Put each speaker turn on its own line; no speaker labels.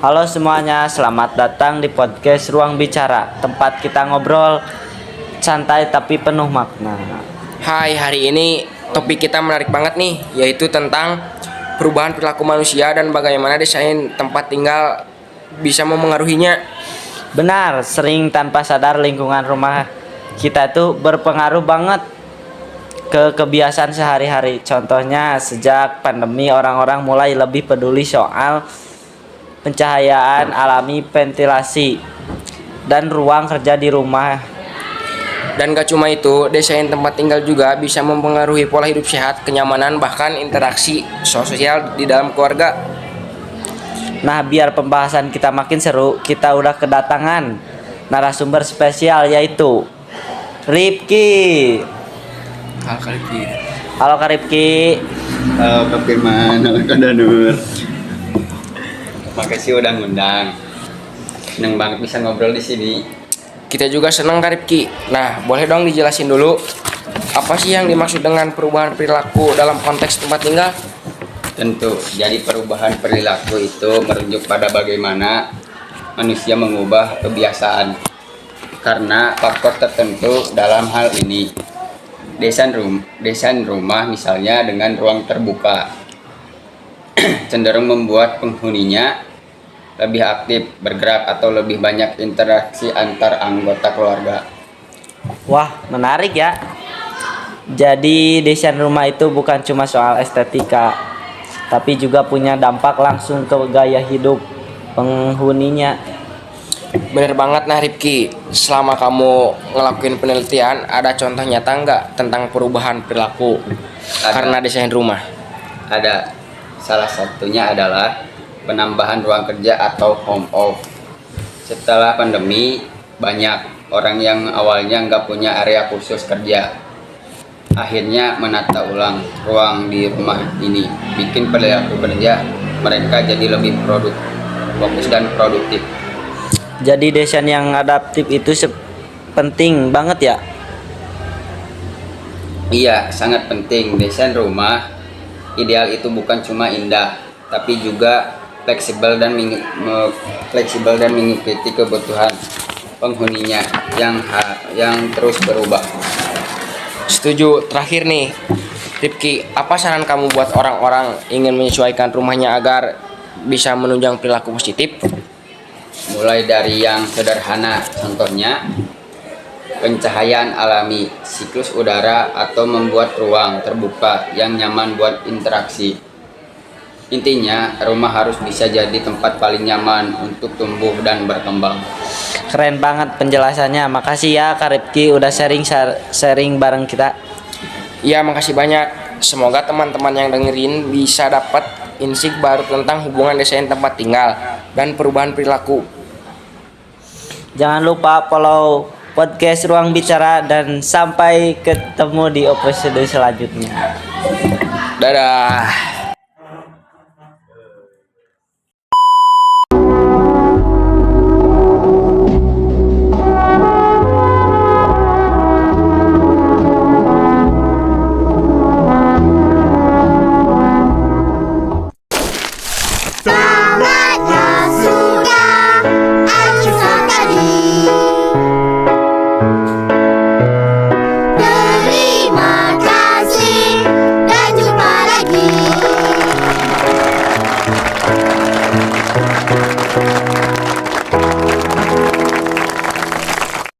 Halo semuanya, selamat datang di podcast Ruang Bicara, tempat kita ngobrol santai tapi penuh makna.
Hai, hari ini topik kita menarik banget nih, yaitu tentang perubahan perilaku manusia dan bagaimana desain tempat tinggal bisa memengaruhinya.
Benar, sering tanpa sadar lingkungan rumah kita tuh berpengaruh banget ke kebiasaan sehari-hari. Contohnya, sejak pandemi orang-orang mulai lebih peduli soal pencahayaan alami, ventilasi, dan ruang kerja di rumah.
Dan gak cuma itu, desain tempat tinggal juga bisa mempengaruhi pola hidup sehat, kenyamanan, bahkan interaksi sosial di dalam keluarga.
Nah, biar pembahasan kita makin seru, kita udah kedatangan narasumber spesial yaitu Rifki. Halo Kak Rifki.
Halo Kak Firman, halo Kak Danur. Makasih udah ngundang. Seneng banget bisa ngobrol di sini.
Kita juga senang Kak Rifki. Nah, boleh dong dijelasin dulu apa sih yang dimaksud dengan perubahan perilaku dalam konteks tempat tinggal?
Tentu, jadi perubahan perilaku itu merujuk pada bagaimana manusia mengubah kebiasaan karena faktor tertentu. Dalam hal ini desain rumah misalnya dengan ruang terbuka cenderung membuat penghuninya lebih aktif, bergerak, atau lebih banyak interaksi antar anggota keluarga.
Wah, menarik ya. Jadi desain rumah itu bukan cuma soal estetika, tapi juga punya dampak langsung ke gaya hidup penghuninya.
Bener banget nah Rifki, selama kamu ngelakuin penelitian, ada contoh nyata nggak tentang perubahan perilaku karena desain rumah?
Ada, salah satunya adalah penambahan ruang kerja atau home office. Setelah pandemi, banyak orang yang awalnya nggak punya area khusus kerja akhirnya menata ulang ruang di rumah ini, bikin perilaku kerja mereka jadi lebih fokus dan produktif.
Jadi desain yang adaptif itu penting banget ya.
Iya, sangat penting. Desain rumah ideal itu bukan cuma indah, tapi juga fleksibel dan mengikuti kebutuhan penghuninya yang terus berubah.
Setuju. Terakhir nih Rifki, apa saran kamu buat orang-orang ingin menyesuaikan rumahnya agar bisa menunjang perilaku positif?
Mulai dari yang sederhana, contohnya pencahayaan alami, siklus udara, atau membuat ruang terbuka yang nyaman buat interaksi. Intinya, rumah harus bisa jadi tempat paling nyaman untuk tumbuh dan berkembang.
Keren banget penjelasannya. Makasih ya Kak Rifki udah sharing bareng kita.
Ya, makasih banyak. Semoga teman-teman yang dengerin bisa dapat insight baru tentang hubungan desain tempat tinggal dan perubahan perilaku.
Jangan lupa follow podcast Ruang Bicara dan sampai ketemu di episode selanjutnya.
Dadah.